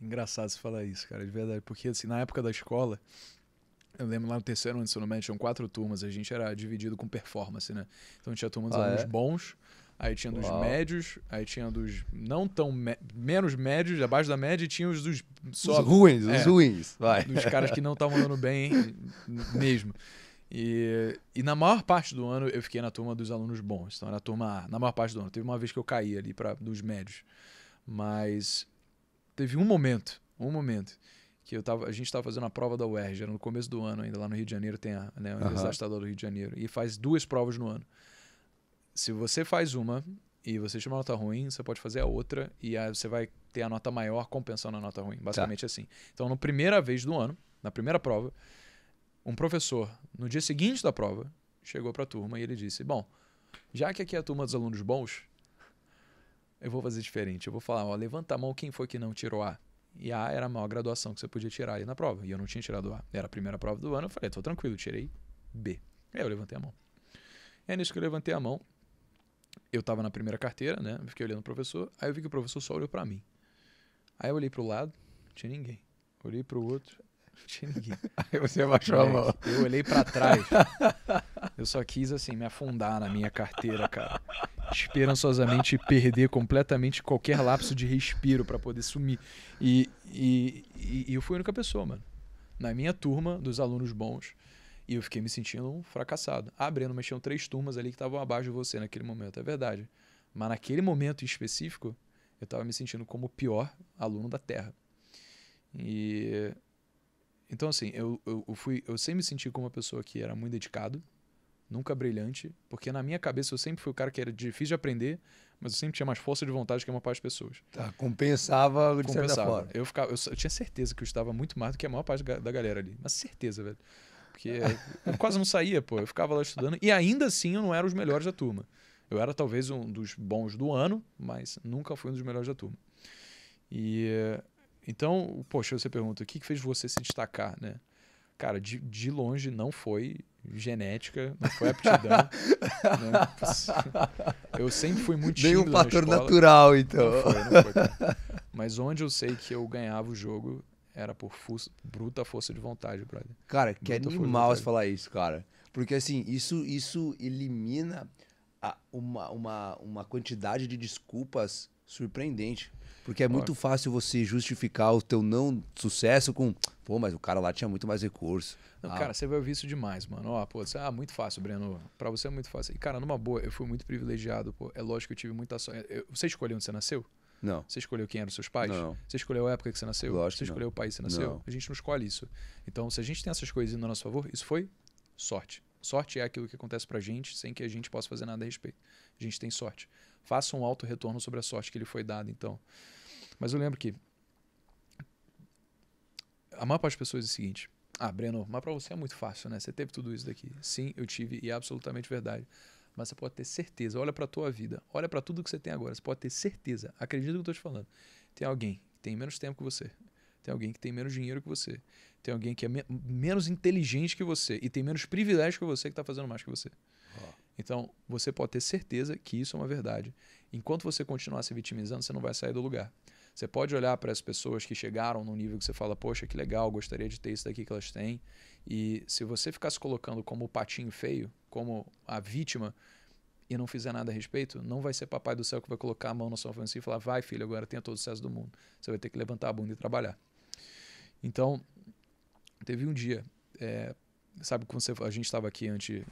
Engraçado você falar isso, cara, de verdade. Porque, assim, na época da escola, eu lembro lá no terceiro ano de ensino médio, tinham 4 turmas, a gente era dividido com performance, né? Então tinha a turma dos Ah, alunos é? bons, aí tinha dos Uau. médios, aí tinha dos não tão menos médios, abaixo da média, e tinha os dos Os ruins, os é, ruins. Vai. dos caras que não estavam mandando bem mesmo. E na maior parte do ano eu fiquei na turma dos alunos bons. Então era a turma A, na maior parte do ano. Teve uma vez que eu caí ali dos médios. Mas teve um momento que a gente estava fazendo a prova da UERJ, era no começo do ano ainda, lá no Rio de Janeiro tem a Universidade Estadual do Rio de Janeiro, e faz 2 provas no ano. Se você faz uma e você tira uma nota ruim, você pode fazer a outra e aí você vai ter a nota maior compensando a nota ruim. Basicamente assim. Então, na primeira vez do ano, na primeira prova, um professor, no dia seguinte da prova, chegou para a turma e ele disse, bom, já que aqui é a turma dos alunos bons, eu vou fazer diferente. Eu vou falar, ó, levanta a mão quem foi que não tirou A. E A era a maior graduação que você podia tirar ali na prova. E eu não tinha tirado A. Era a primeira prova do ano. Eu falei, tô tranquilo, tirei B. Aí eu levantei a mão. E aí nisso que eu levantei a mão, eu tava na primeira carteira, né? Fiquei olhando o professor. Aí eu vi que o professor só olhou pra mim. Aí eu olhei pro lado, não tinha ninguém. Olhei pro outro, não tinha ninguém. Aí você abaixou a mão. Eu olhei pra trás. Eu só quis, assim, me afundar na minha carteira, cara. Esperançosamente perder completamente qualquer lapso de respiro pra poder sumir. E eu fui a única pessoa, mano. Na minha turma, dos alunos bons. E eu fiquei me sentindo um fracassado. Ah, Breno, mas tinham 3 turmas ali que estavam abaixo de você naquele momento. É verdade. Mas naquele momento em específico, eu estava me sentindo como o pior aluno da Terra. E então, assim, eu sempre me senti como uma pessoa que era muito dedicado, nunca brilhante, porque na minha cabeça eu sempre fui o cara que era difícil de aprender, mas eu sempre tinha mais força de vontade que a maior parte das pessoas. Tá, compensava de certa Compensava. forma. Eu tinha certeza que eu estava muito mais do que a maior parte da galera ali. Mas certeza, velho. Porque eu quase não saía, pô. Eu ficava lá estudando. E ainda assim eu não era os melhores da turma. Eu era talvez um dos bons do ano, mas nunca fui um dos melhores da turma. Então, poxa, você pergunta, o que fez você se destacar, né? Cara, de longe não foi genética, não foi aptidão. Né? Eu sempre fui muito tímido Nenhum fator na escola. natural, então. Não foi, cara. Mas onde eu sei que eu ganhava o jogo era por bruta força de vontade, brother. Cara, que Bruta força de animal vontade. você falar isso, cara. Porque assim, isso elimina uma quantidade de desculpas surpreendente. Porque é muito fácil você justificar o teu não sucesso com, pô, mas o cara lá tinha muito mais recurso. Não, cara, você vai ouvir isso demais, mano. Ó, pô, muito fácil, Breno. Pra você é muito fácil. E, cara, numa boa, eu fui muito privilegiado, pô. É lógico que eu tive muita sorte. Você escolheu onde você nasceu? Não. Você escolheu quem eram seus pais? Não. Você escolheu a época que você nasceu? Lógico Você que não. escolheu o país que você nasceu? Não. A gente não escolhe isso. Então, se a gente tem essas coisas indo a nosso favor, isso foi sorte. Sorte é aquilo que acontece pra gente sem que a gente possa fazer nada a respeito. A gente tem sorte. Faça um alto retorno sobre a sorte que lhe foi dada, então. Mas eu lembro que a maior parte das pessoas é o seguinte: ah, Breno, mas pra você é muito fácil, né? Você teve tudo isso daqui. Sim, eu tive e é absolutamente verdade. Mas você pode ter certeza, olha pra tua vida, olha pra tudo que você tem agora, você pode ter certeza, acredita no que eu tô te falando. Tem alguém que tem menos tempo que você, tem alguém que tem menos dinheiro que você, tem alguém que é menos inteligente que você e tem menos privilégio que você que tá fazendo mais que você. Então, você pode ter certeza que isso é uma verdade. Enquanto você continuar se vitimizando, você não vai sair do lugar. Você pode olhar para as pessoas que chegaram num nível que você fala, poxa, que legal, gostaria de ter isso daqui que elas têm. E se você ficar se colocando como o patinho feio, como a vítima, e não fizer nada a respeito, não vai ser papai do céu que vai colocar a mão na sua frente e falar, vai filho, agora tenha todo o sucesso do mundo. Você vai ter que levantar a bunda e trabalhar. Então, teve um dia, sabe quando a gente estava aqui antes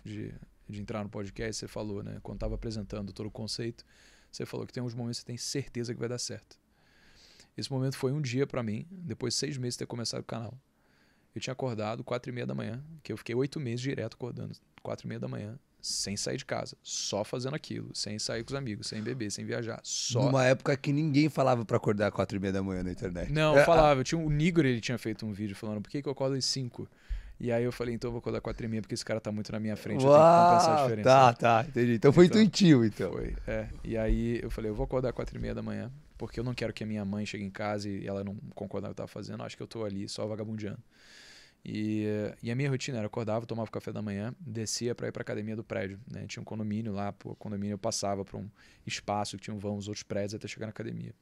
de entrar no podcast, você falou, né, quando estava apresentando todo o conceito, você falou que tem uns momentos que você tem certeza que vai dar certo. Esse momento foi um dia pra mim, depois de 6 meses de ter começado o canal. Eu tinha acordado 4h30 da manhã, que eu fiquei 8 meses direto acordando, 4h30 da manhã, sem sair de casa, só fazendo aquilo, sem sair com os amigos, sem beber, sem viajar, só. Numa época que ninguém falava pra acordar 4h30 da manhã na internet. Não, eu falava, o Nigor, ele tinha feito um vídeo falando, por que eu acordo às 5? E aí eu falei, então eu vou acordar 4h30 porque esse cara tá muito na minha frente, eu tenho que compensar a diferença. Tá, entendi. Então foi intuitivo, então. Foi, E aí eu falei, eu vou acordar 4h30 da manhã, porque eu não quero que a minha mãe chegue em casa e ela não concordar com o que eu tava fazendo, acho que eu tô ali só vagabundeando. E a minha rotina era, acordava, tomava café da manhã, descia pra ir pra academia do prédio, né? Tinha um condomínio lá, o condomínio eu passava pra um espaço que tinha uns outros prédios até chegar na academia.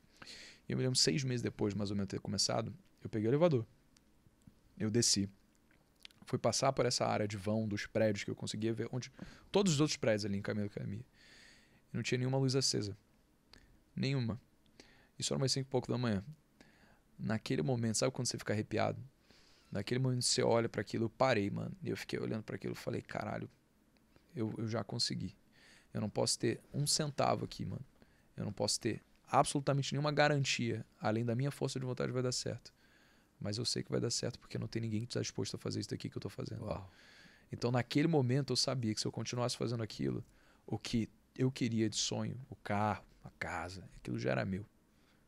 E eu me lembro 6 meses depois, mais ou menos, ter começado, eu peguei o elevador. Eu desci. Fui passar por essa área de vão dos prédios que eu conseguia ver, onde todos os outros prédios ali em Caminho da Academia. E não tinha nenhuma luz acesa. Nenhuma. Isso era umas 5 e pouco da manhã. Naquele momento, sabe quando você fica arrepiado? Naquele momento você olha para aquilo, eu parei, mano. E eu fiquei olhando para aquilo e falei, caralho, eu já consegui. Eu não posso ter um centavo aqui, mano. Eu não posso ter absolutamente nenhuma garantia, além da minha força de vontade, vai dar certo. Mas eu sei que vai dar certo porque não tem ninguém que está disposto a fazer isso daqui que eu tô fazendo. Uau. Então, naquele momento, eu sabia que se eu continuasse fazendo aquilo, o que eu queria de sonho, o carro, a casa, aquilo já era meu.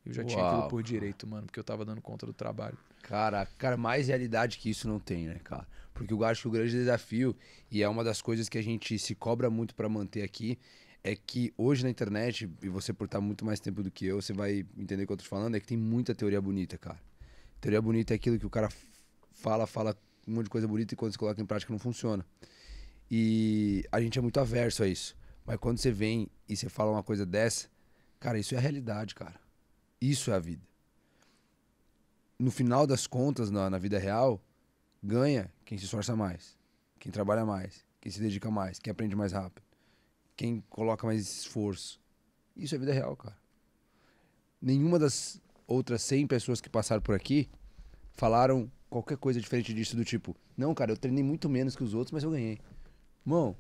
Eu já tinha aquilo por direito, mano, porque eu tava dando conta do trabalho. Cara, mais realidade que isso não tem, né, cara? Porque eu acho que o grande desafio, e é uma das coisas que a gente se cobra muito pra manter aqui, é que hoje na internet, e você por estar muito mais tempo do que eu, você vai entender o que eu tô te falando, é que tem muita teoria bonita, cara. Teoria bonita é aquilo que o cara fala um monte de coisa bonita e quando você coloca em prática não funciona. E a gente é muito averso a isso. Mas quando você vem e você fala uma coisa dessa, cara, isso é a realidade, cara. Isso é a vida. No final das contas, na vida real, ganha quem se esforça mais, quem trabalha mais, quem se dedica mais, quem aprende mais rápido, quem coloca mais esforço. Isso é vida real, cara. Nenhuma das outras 100 pessoas que passaram por aqui falaram qualquer coisa diferente disso, do tipo, não, cara, eu treinei muito menos que os outros, mas eu ganhei. Irmão,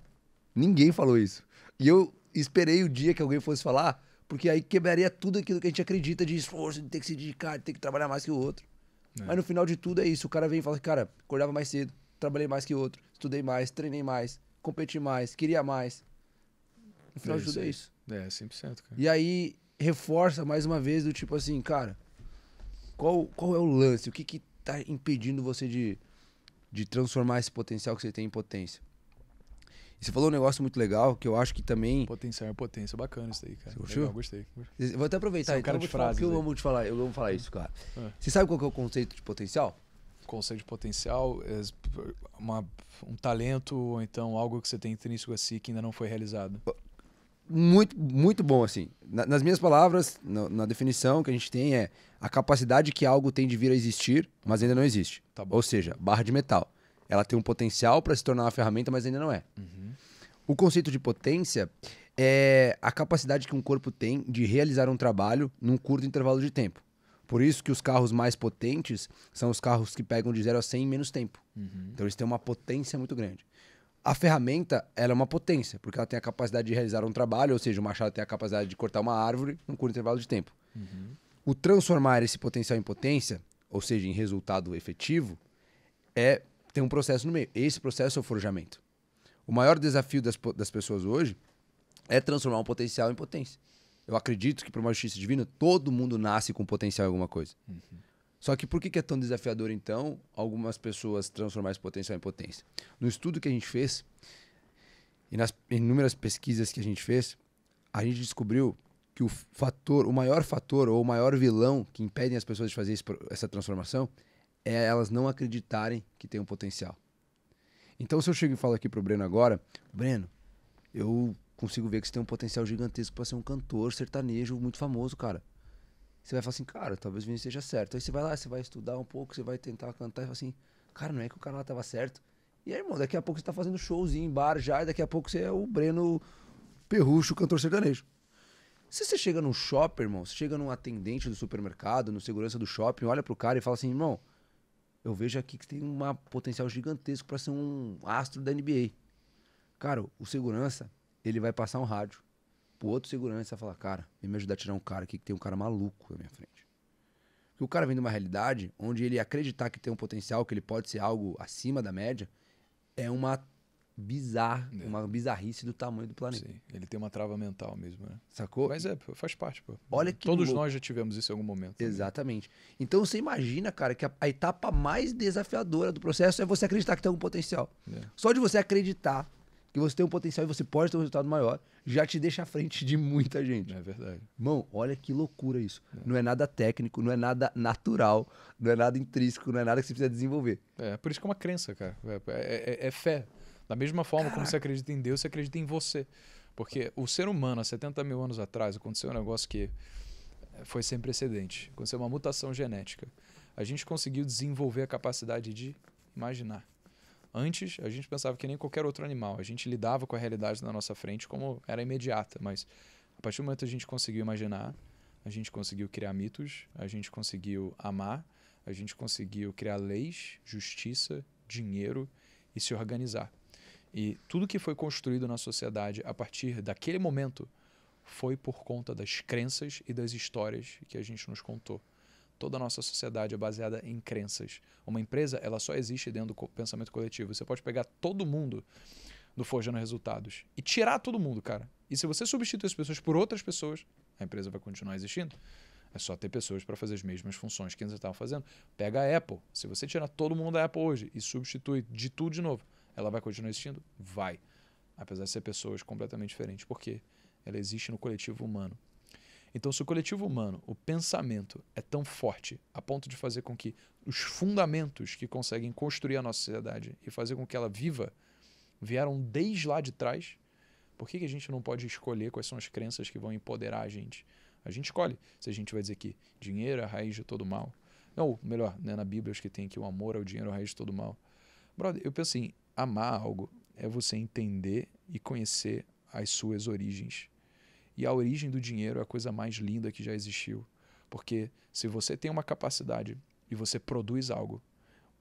ninguém falou isso. E eu esperei o dia que alguém fosse falar, porque aí quebraria tudo aquilo que a gente acredita de esforço, de ter que se dedicar, de ter que trabalhar mais que o outro. Mas no final de tudo é isso. O cara vem e fala, cara, acordava mais cedo, trabalhei mais que o outro, estudei mais, treinei mais, competi mais, queria mais. No final de tudo é isso. É, 100%, cara. E aí reforça mais uma vez do tipo assim, cara, qual é o lance? O que tá impedindo você de transformar esse potencial que você tem em potência? E você falou um negócio muito legal, que eu acho que também... Potencial é potência. Bacana isso aí, cara. Você curtiu? Legal, gostei. Eu vou até aproveitar, Você é um então cara eu vou de te falar, frases porque eu aí. amo te falar, eu amo falar isso, cara. É. Você sabe qual que é o conceito de potencial? Conceito de potencial é um talento ou então algo que você tem intrínseco a si que ainda não foi realizado. Muito, muito bom, assim. Nas minhas palavras, na definição que a gente tem é a capacidade que algo tem de vir a existir, mas ainda não existe. Tá bom. Ou seja, barra de metal. Ela tem um potencial para se tornar uma ferramenta, mas ainda não é. Uhum. O conceito de potência é a capacidade que um corpo tem de realizar um trabalho num curto intervalo de tempo. Por isso que os carros mais potentes são os carros que pegam de 0 a 100 em menos tempo. Uhum. Então eles têm uma potência muito grande. A ferramenta, ela é uma potência, porque ela tem a capacidade de realizar um trabalho, ou seja, o machado tem a capacidade de cortar uma árvore num curto intervalo de tempo. Uhum. O transformar esse potencial em potência, ou seja, em resultado efetivo, tem um processo no meio. Esse processo é o forjamento. O maior desafio das pessoas hoje é transformar um potencial em potência. Eu acredito que, por uma justiça divina, todo mundo nasce com potencial em alguma coisa. Uhum. Só que por que é tão desafiador, então, algumas pessoas transformar esse potencial em potência? No estudo que a gente fez, e nas inúmeras pesquisas que a gente fez, a gente descobriu que o maior fator ou o maior vilão que impedem as pessoas de fazer essa transformação é elas não acreditarem que tem um potencial. Então, se eu chego e falo aqui pro Breno agora, Breno, eu consigo ver que você tem um potencial gigantesco para ser um cantor sertanejo muito famoso, cara. Você vai falar assim, cara, talvez o Vinícius esteja certo. Aí você vai lá, você vai estudar um pouco, você vai tentar cantar e fala assim, cara, não é que o cara lá tava certo. E aí, irmão, daqui a pouco você tá fazendo showzinho em bar já, e daqui a pouco você é o Breno Perrucho, cantor sertanejo. Se você chega num shopping, irmão, você chega num atendente do supermercado, no segurança do shopping, olha pro cara e fala assim, irmão, eu vejo aqui que tem um potencial gigantesco para ser um astro da NBA. Cara, o segurança, ele vai passar um rádio pro outro segurança e vai falar, cara, vem me ajudar a tirar um cara aqui que tem um cara maluco na minha frente. Porque o cara vem de uma realidade onde ele acreditar que tem um potencial, que ele pode ser algo acima da média, é uma bizarrice do tamanho do planeta. Sim, ele tem uma trava mental mesmo, né? Sacou? Mas faz parte, pô. Olha que Todos louco. nós já tivemos isso em algum momento. Exatamente. Então você imagina, cara, que a etapa mais desafiadora do processo é você acreditar que tem um potencial. É. Só de você acreditar que você tem um potencial e você pode ter um resultado maior, já te deixa à frente de muita gente. É verdade. Irmão, olha que loucura isso. Não é nada técnico, não é nada natural, não é nada intrínseco, não é nada que você precisa desenvolver. É, por isso que é uma crença, cara. É fé. Da mesma forma como você acredita em Deus, você acredita em você. Porque o ser humano, há 70 mil anos atrás, aconteceu um negócio que foi sem precedente. Aconteceu uma mutação genética. A gente conseguiu desenvolver a capacidade de imaginar. Antes, a gente pensava que nem qualquer outro animal. A gente lidava com a realidade na nossa frente como era imediata, mas a partir do momento que a gente conseguiu imaginar, a gente conseguiu criar mitos, a gente conseguiu amar, a gente conseguiu criar leis, justiça, dinheiro e se organizar. E tudo que foi construído na sociedade a partir daquele momento foi por conta das crenças e das histórias que a gente nos contou. Toda a nossa sociedade é baseada em crenças. Uma empresa, ela só existe dentro do pensamento coletivo. Você pode pegar todo mundo do Forjando Resultados e tirar todo mundo, cara. E se você substituir as pessoas por outras pessoas, a empresa vai continuar existindo. É só ter pessoas para fazer as mesmas funções que eles estavam fazendo. Pega a Apple. Se você tirar todo mundo da Apple hoje e substitui de tudo de novo, ela vai continuar existindo? Vai. Apesar de ser pessoas completamente diferentes. Por quê? Ela existe no coletivo humano. Então, se o coletivo humano, o pensamento é tão forte a ponto de fazer com que os fundamentos que conseguem construir a nossa sociedade e fazer com que ela viva vieram desde lá de trás, por que a gente não pode escolher quais são as crenças que vão empoderar a gente? A gente escolhe se a gente vai dizer que dinheiro é a raiz de todo mal. Não, melhor, né, na Bíblia acho que tem que o amor é o dinheiro, a raiz de todo mal. Brother, eu penso assim, amar algo é você entender e conhecer as suas origens. E a origem do dinheiro é a coisa mais linda que já existiu. Porque se você tem uma capacidade e você produz algo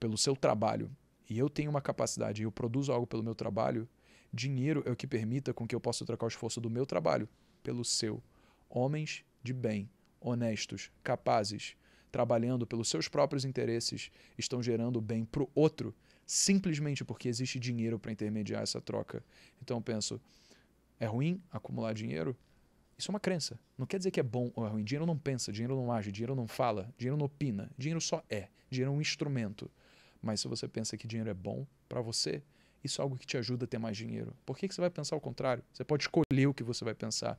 pelo seu trabalho, e eu tenho uma capacidade e eu produzo algo pelo meu trabalho, dinheiro é o que permita com que eu possa trocar o esforço do meu trabalho pelo seu. Homens de bem, honestos, capazes, trabalhando pelos seus próprios interesses, estão gerando bem para o outro, simplesmente porque existe dinheiro para intermediar essa troca. Então eu penso, é ruim acumular dinheiro? Isso é uma crença. Não quer dizer que é bom ou é ruim. Dinheiro não pensa, dinheiro não age, dinheiro não fala, dinheiro não opina. Dinheiro só é. Dinheiro é um instrumento. Mas se você pensa que dinheiro é bom para você, isso é algo que te ajuda a ter mais dinheiro. Por que você vai pensar o contrário? Você pode escolher o que você vai pensar.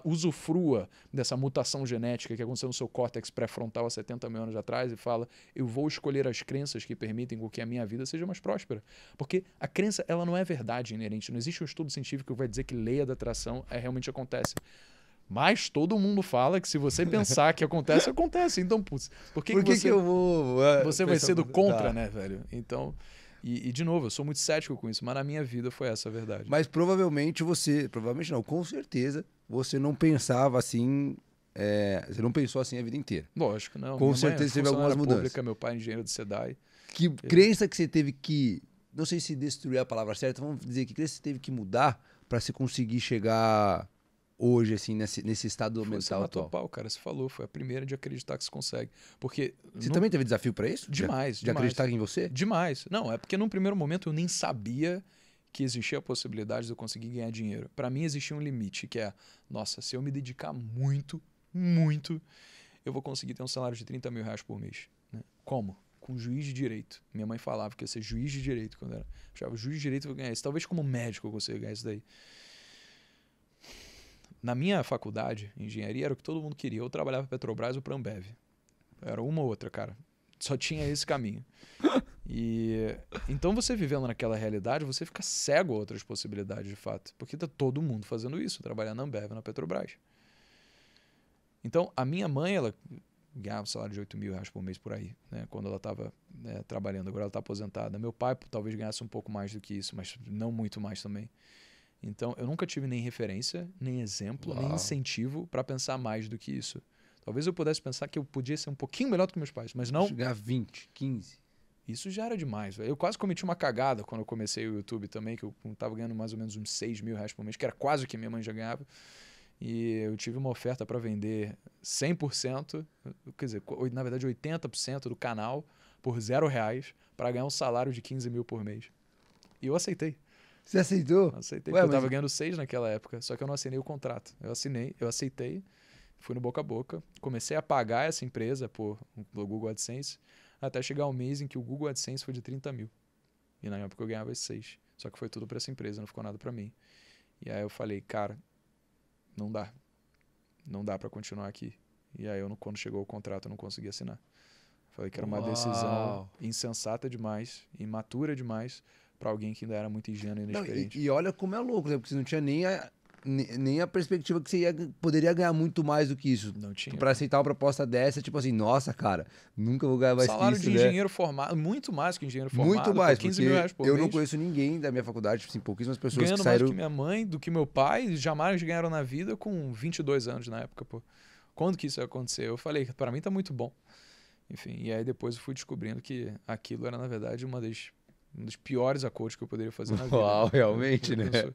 Usufrua dessa mutação genética que aconteceu no seu córtex pré-frontal há 70 mil anos atrás e fala, eu vou escolher as crenças que permitem com que a minha vida seja mais próspera. Porque a crença ela não é verdade inerente. Não existe um estudo científico que vai dizer que lei da atração realmente acontece. Mas todo mundo fala que se você pensar que acontece, acontece. Então, putz, por que você, eu vou... você vai ser do contra, né, velho? Então... E, de novo, eu sou muito cético com isso, mas na minha vida foi essa a verdade. Mas provavelmente provavelmente não, com certeza, você não pensava assim, você não pensou assim a vida inteira. Lógico, não. Com certeza teve algumas mudanças. Pública, meu pai é engenheiro de SEDAI. Que crença que você teve que, não sei se destruir a palavra certa, vamos dizer que crença você teve que mudar para você conseguir chegar hoje, assim, nesse estado mental atual? Você pau, cara, você falou, foi a primeira de acreditar que se consegue. Porque você também teve desafio para isso? Demais. De acreditar em você? Demais. Não, é porque num primeiro momento eu nem sabia que existia a possibilidade de eu conseguir ganhar dinheiro. Para mim existia um limite, que é, nossa, se eu me dedicar muito, muito, eu vou conseguir ter um salário de 30 mil reais por mês. Né? Como? Com juiz de direito. Minha mãe falava que ia ser juiz de direito quando era. Achava, juiz de direito eu vou ganhar isso. Talvez como médico eu consiga ganhar isso daí. Na minha faculdade, engenharia, era o que todo mundo queria. Eu trabalhava para Petrobras ou para Ambev. Era uma ou outra, cara. Só tinha esse caminho. E então você vivendo naquela realidade, você fica cego a outras possibilidades de fato. Porque tá todo mundo fazendo isso, trabalhando na Ambev, na Petrobras. Então, a minha mãe, ela ganhava um salário de 8 mil reais por mês por aí, né, quando ela estava trabalhando. Agora ela está aposentada. Meu pai talvez ganhasse um pouco mais do que isso, mas não muito mais também. Então, eu nunca tive nem referência, nem exemplo, nem incentivo para pensar mais do que isso. Talvez eu pudesse pensar que eu podia ser um pouquinho melhor do que meus pais, mas não... Chegar a 20, 15. Isso já era demais. Eu quase cometi uma cagada quando eu comecei o YouTube também, que eu estava ganhando mais ou menos uns 6 mil reais por mês, que era quase o que minha mãe já ganhava. E eu tive uma oferta para vender 100%, quer dizer, na verdade 80% do canal por R$0 para ganhar um salário de 15 mil por mês. E eu aceitei. Você aceitou? Aceitei, porque eu estava ganhando 6 naquela época, só que eu não assinei o contrato. Eu aceitei, fui no boca a boca, comecei a pagar essa empresa pelo Google AdSense, até chegar um mês em que o Google AdSense foi de 30 mil. E na época eu ganhava esses 6. Só que foi tudo para essa empresa, não ficou nada para mim. E aí eu falei, cara, não dá. Não dá para continuar aqui. E aí quando chegou o contrato eu não consegui assinar. Falei que era uma decisão insensata demais, imatura demais, para alguém que ainda era muito ingênuo e inexperiente. E olha como é louco, né? Porque você não tinha nem nem a perspectiva que você poderia ganhar muito mais do que isso. Não tinha. Pra aceitar uma proposta dessa, tipo assim, nossa, cara, nunca vou ganhar mais que Salário isso, de né? engenheiro formado, muito mais que engenheiro formado. Muito mais, 15 porque mil reais por eu mês. não conheço ninguém da minha faculdade, tipo assim, pouquíssimas pessoas Ganhando que mais saíram... do que minha mãe, do que meu pai, jamais ganharam na vida com 22 anos na época, pô. Quando que isso ia acontecer? Eu falei, pra mim tá muito bom. Enfim, e aí depois eu fui descobrindo que aquilo era, na verdade, um dos piores acordos que eu poderia fazer na vida. Uau, realmente, Eu né? sou-